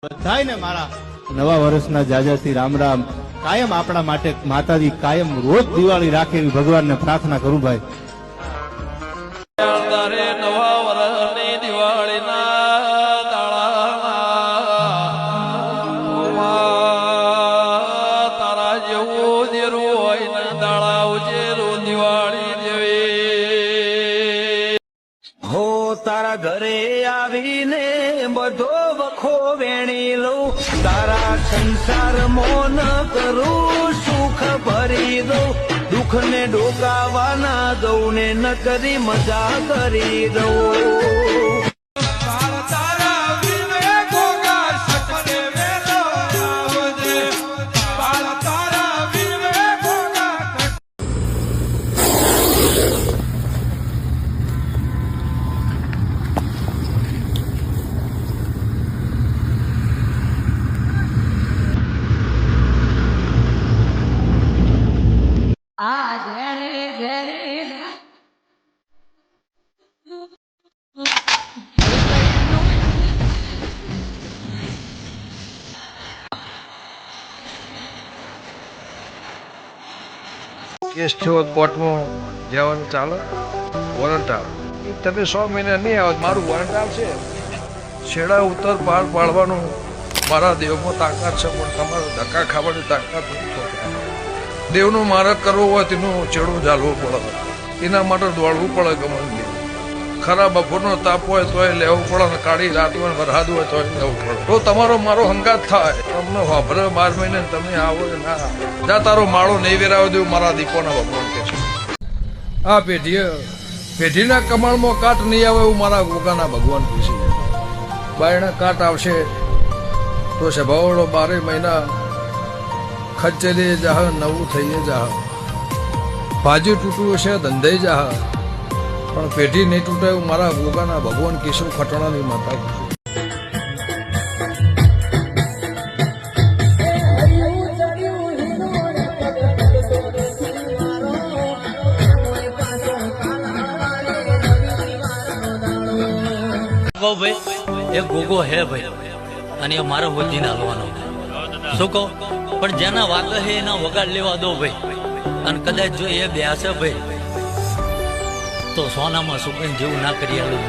બધાયને મારા નવા વર્ષના જાજાથી રામ રામ। કાયમ આપણા માટે માતાજી કાયમ રોજ દિવાળી રાખે એવી ભગવાનને પ્રાર્થના કરું ભાઈ। તારે નવા વર્ષની દિવાળીના તારા જેવું દેરું હોય ને દાળા ઉજેરું દિવાળી જેવી હો તારા ઘરે આવીને બધો વખો વેણી લઉં, તારા સંસાર મોન કરું, સુખ ભરી દઉં, દુઃખ ને ડોકાવાના દઉં ને ન કરી મજા કરી દઉં। કેસ થયો કોર્ટમાં જવાનું ચાલે, વોરંટ આવે તમે 100 મહિના નહીં આવો મારું વોરંટ આવશે। છેડા ઉત્તર પાર પાડવાનું મારા દેવમાં તાકાત છે, પણ તમારે ધક્કા ખાવાની તાકાત નથી। દેવનું મારક કરવો હોય તેનું છેડું ઝાલવું પડે, એના માટે દોડવું પડે। ગમે ખરા બપોરનો તાપ હોય તોય લેવું પડે ને કાળી રાત હોય વરસાદ હોય તોય લેવું પડે। તો તમારો મારો હંગાત થાય, તમને વાપરે 12 મહિને તમે આવો ના જા તારો માળો નહીં વેરાવ દેવું મારા દીપોના ભગવાન કે છે। આ પેઢીના કમાણમાં કાટ નહીં આવે એવું મારા ગોગાના ભગવાન કે છે। બાયણા કાટ આવશે તો સ્વભાવડો 12 મહિના ખચ્ચરી જાહ, નવું થઈએ જાહ, ભાજી તૂટવું છે ધંધે જાહ, પણ પેઢી નહીં તૂટે એવું મારા ગોગાના ભગવાન કેશવ ખટણાની માતા છે। ભાઈ એક ગોગો હે ભાઈ, અને એ મારો વધીને હાલવાનો શું કહો, પણ જેના વાગે હે એના વગાડ લેવા દો ભાઈ। અને કદાચ જો એ બેસે ભાઈ તો સોનામાં સુકન જેવું ના કરી આલું।